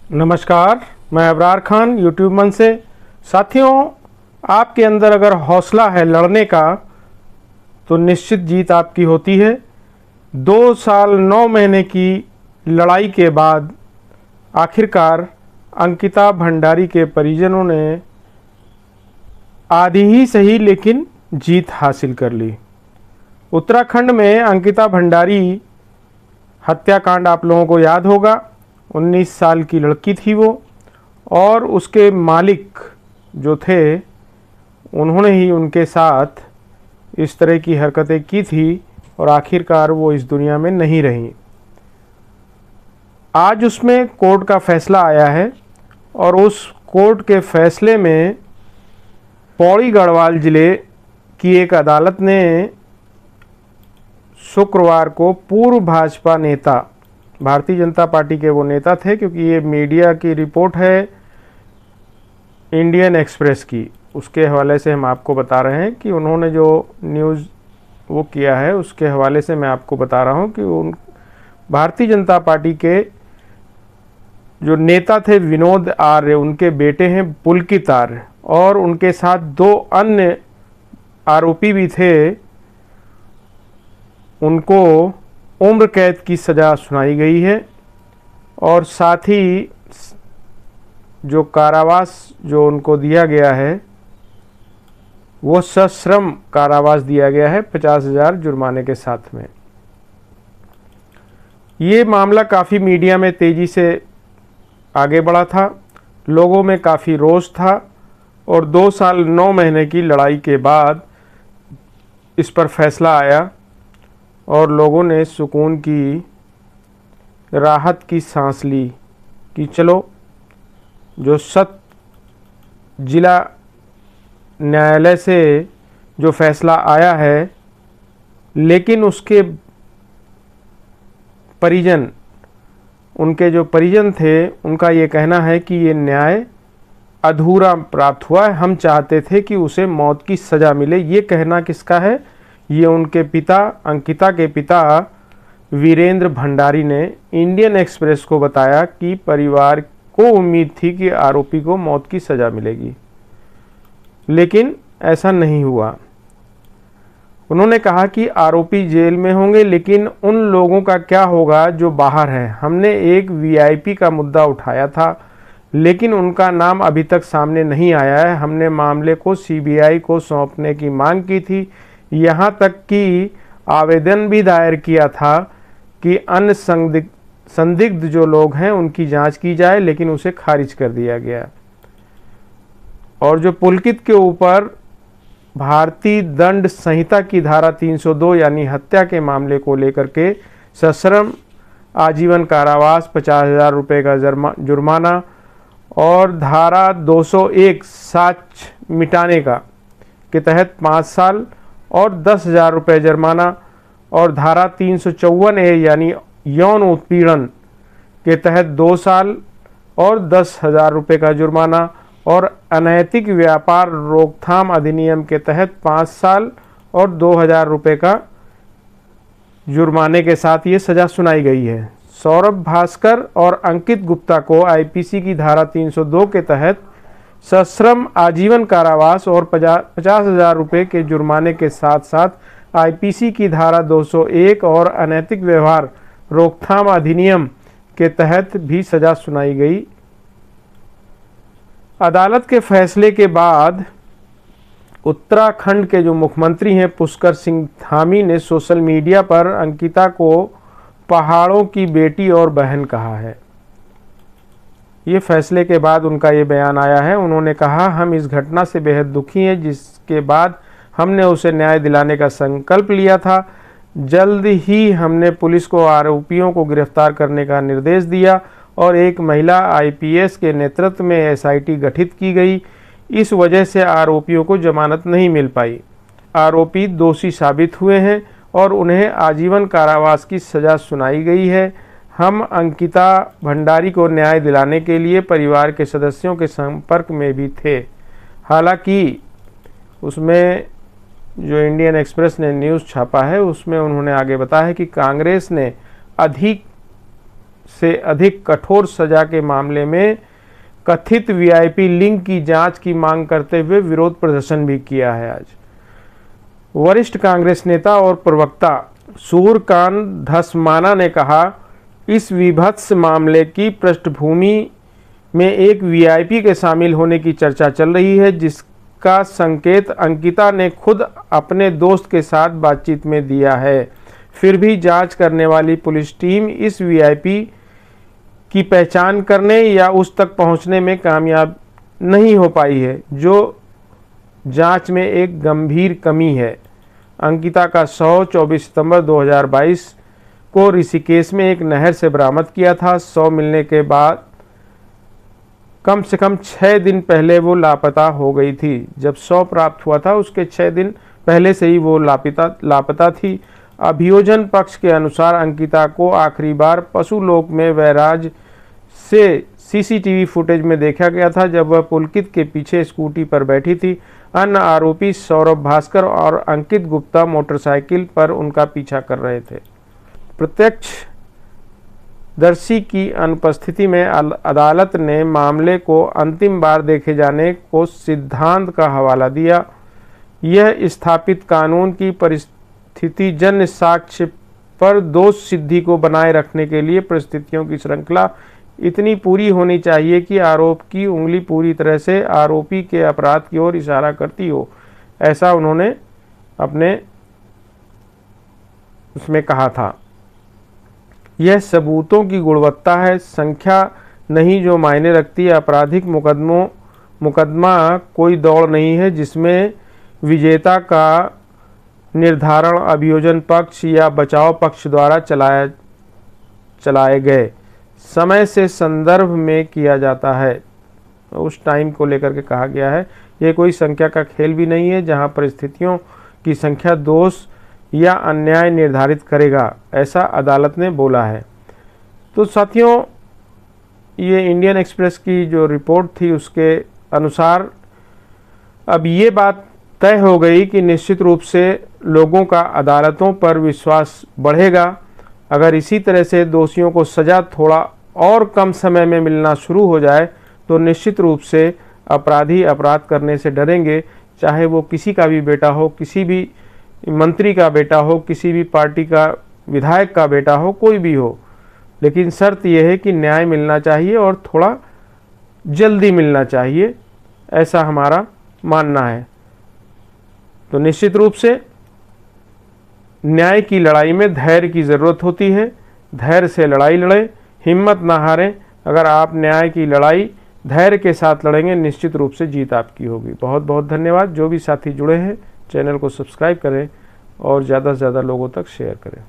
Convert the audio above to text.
नमस्कार, मैं अबरार खान यूट्यूब मन से। साथियों, आपके अंदर अगर हौसला है लड़ने का तो निश्चित जीत आपकी होती है। 2 साल 9 महीने की लड़ाई के बाद आखिरकार अंकिता भंडारी के परिजनों ने आधी ही सही लेकिन जीत हासिल कर ली। उत्तराखंड में अंकिता भंडारी हत्याकांड आप लोगों को याद होगा। 19 साल की लड़की थी वो, और उसके मालिक जो थे उन्होंने ही उनके साथ इस तरह की हरकतें की थी और आखिरकार वो इस दुनिया में नहीं रही। आज उसमें कोर्ट का फैसला आया है और उस कोर्ट के फैसले में पौड़ी गढ़वाल ज़िले की एक अदालत ने शुक्रवार को पूर्व भाजपा नेता, भारतीय जनता पार्टी के वो नेता थे, क्योंकि ये मीडिया की रिपोर्ट है इंडियन एक्सप्रेस की, उसके हवाले से हम आपको बता रहे हैं कि उन्होंने जो न्यूज़ वो किया है उसके हवाले से मैं आपको बता रहा हूं कि उन भारतीय जनता पार्टी के जो नेता थे विनोद आर्य, उनके बेटे हैं पुलकित आर्य, और उनके साथ 2 अन्य आरोपी भी थे। उनको उम्र कैद की सज़ा सुनाई गई है और साथ ही जो कारावास जो उनको दिया गया है वो सश्रम कारावास दिया गया है 50,000 जुर्माने के साथ में। ये मामला काफ़ी मीडिया में तेज़ी से आगे बढ़ा था, लोगों में काफ़ी रोष था और 2 साल 9 महीने की लड़ाई के बाद इस पर फैसला आया और लोगों ने सुकून की, राहत की सांस ली कि चलो जो जिला न्यायालय से जो फैसला आया है, लेकिन उसके परिजन, उनके जो परिजन थे उनका ये कहना है कि ये न्याय अधूरा प्राप्त हुआ है, हम चाहते थे कि उसे मौत की सज़ा मिले। ये कहना किसका है? ये उनके पिता, अंकिता के पिता वीरेंद्र भंडारी ने इंडियन एक्सप्रेस को बताया कि परिवार को उम्मीद थी कि आरोपी को मौत की सज़ा मिलेगी, लेकिन ऐसा नहीं हुआ। उन्होंने कहा कि आरोपी जेल में होंगे, लेकिन उन लोगों का क्या होगा जो बाहर हैं। हमने एक वीआईपी का मुद्दा उठाया था, लेकिन उनका नाम अभी तक सामने नहीं आया है। हमने मामले को सीबीआई को सौंपने की मांग की थी, यहाँ तक कि आवेदन भी दायर किया था कि अन्य संदिग्ध जो लोग हैं उनकी जांच की जाए, लेकिन उसे खारिज कर दिया गया। और जो पुलकित के ऊपर भारतीय दंड संहिता की धारा 302 यानी हत्या के मामले को लेकर के सश्रम आजीवन कारावास, 50,000 रुपये का जुर्माना और धारा 201 साक्ष्य मिटाने का के तहत 5 साल और 10,000 रुपये जुर्माना, और धारा 354A यानी यौन उत्पीड़न के तहत 2 साल और 10,000 रुपये का जुर्माना, और अनैतिक व्यापार रोकथाम अधिनियम के तहत 5 साल और 2,000 रुपये का जुर्माने के साथ ये सज़ा सुनाई गई है। सौरभ भास्कर और अंकित गुप्ता को आईपीसी की धारा 302 के तहत सश्रम आजीवन कारावास और 50,000 रुपये के जुर्माने के साथ साथ आईपीसी की धारा 201 और अनैतिक व्यवहार रोकथाम अधिनियम के तहत भी सज़ा सुनाई गई। अदालत के फैसले के बाद उत्तराखंड के जो मुख्यमंत्री हैं पुष्कर सिंह धामी ने सोशल मीडिया पर अंकिता को पहाड़ों की बेटी और बहन कहा है। ये फैसले के बाद उनका ये बयान आया है। उन्होंने कहा, हम इस घटना से बेहद दुखी हैं, जिसके बाद हमने उसे न्याय दिलाने का संकल्प लिया था। जल्द ही हमने पुलिस को आरोपियों को गिरफ्तार करने का निर्देश दिया और एक महिला आईपीएस के नेतृत्व में एसआईटी गठित की गई। इस वजह से आरोपियों को जमानत नहीं मिल पाई। आरोपी दोषी साबित हुए हैं और उन्हें आजीवन कारावास की सज़ा सुनाई गई है। हम अंकिता भंडारी को न्याय दिलाने के लिए परिवार के सदस्यों के संपर्क में भी थे। हालांकि उसमें जो इंडियन एक्सप्रेस ने न्यूज़ छापा है उसमें उन्होंने आगे बताया है कि कांग्रेस ने अधिक से अधिक कठोर सजा के मामले में कथित वीआईपी लिंक की जांच की मांग करते हुए विरोध प्रदर्शन भी किया है। आज वरिष्ठ कांग्रेस नेता और प्रवक्ता सूर्यकांत धस्माना ने कहा, इस विभत्स मामले की पृष्ठभूमि में एक वीआईपी के शामिल होने की चर्चा चल रही है, जिसका संकेत अंकिता ने खुद अपने दोस्त के साथ बातचीत में दिया है। फिर भी जांच करने वाली पुलिस टीम इस वीआईपी की पहचान करने या उस तक पहुंचने में कामयाब नहीं हो पाई है, जो जांच में एक गंभीर कमी है। अंकिता का शव 24 सितंबर 2022 को ऋषिकेश में एक नहर से बरामद किया था। शव मिलने के बाद कम से कम 6 दिन पहले वो लापता हो गई थी। जब शव प्राप्त हुआ था उसके 6 दिन पहले से ही वो लापता थी। अभियोजन पक्ष के अनुसार अंकिता को आखिरी बार पशुलोक में वैराज से सीसीटीवी फुटेज में देखा गया था, जब वह पुलकित के पीछे स्कूटी पर बैठी थी। अन्य आरोपी सौरभ भास्कर और अंकित गुप्ता मोटरसाइकिल पर उनका पीछा कर रहे थे। प्रत्यक्षदर्शी की अनुपस्थिति में अदालत ने मामले को अंतिम बार देखे जाने को सिद्धांत का हवाला दिया। यह स्थापित कानून की परिस्थितिजन्य साक्ष्य पर दोष सिद्धि को बनाए रखने के लिए परिस्थितियों की श्रृंखला इतनी पूरी होनी चाहिए कि आरोप की उंगली पूरी तरह से आरोपी के अपराध की ओर इशारा करती हो, ऐसा उन्होंने अपने उसमें कहा था। यह सबूतों की गुणवत्ता है, संख्या नहीं जो मायने रखती है। आपराधिक मुकदमा कोई दौड़ नहीं है जिसमें विजेता का निर्धारण अभियोजन पक्ष या बचाव पक्ष द्वारा चलाए गए समय से संदर्भ में किया जाता है। उस टाइम को लेकर के कहा गया है। यह कोई संख्या का खेल भी नहीं है जहां परिस्थितियों की संख्या दोष या अन्याय निर्धारित करेगा, ऐसा अदालत ने बोला है। तो साथियों, ये इंडियन एक्सप्रेस की जो रिपोर्ट थी उसके अनुसार अब ये बात तय हो गई कि निश्चित रूप से लोगों का अदालतों पर विश्वास बढ़ेगा। अगर इसी तरह से दोषियों को सज़ा थोड़ा और कम समय में मिलना शुरू हो जाए तो निश्चित रूप से अपराधी अपराध करने से डरेंगे, चाहे वो किसी का भी बेटा हो, किसी भी मंत्री का बेटा हो, किसी भी पार्टी का विधायक का बेटा हो, कोई भी हो। लेकिन शर्त यह है कि न्याय मिलना चाहिए और थोड़ा जल्दी मिलना चाहिए, ऐसा हमारा मानना है। तो निश्चित रूप से न्याय की लड़ाई में धैर्य की ज़रूरत होती है। धैर्य से लड़ाई लड़ें, हिम्मत ना हारें। अगर आप न्याय की लड़ाई धैर्य के साथ लड़ेंगे, निश्चित रूप से जीत आपकी होगी। बहुत बहुत धन्यवाद। जो भी साथी जुड़े हैं, चैनल को सब्सक्राइब करें और ज़्यादा से ज़्यादा लोगों तक शेयर करें।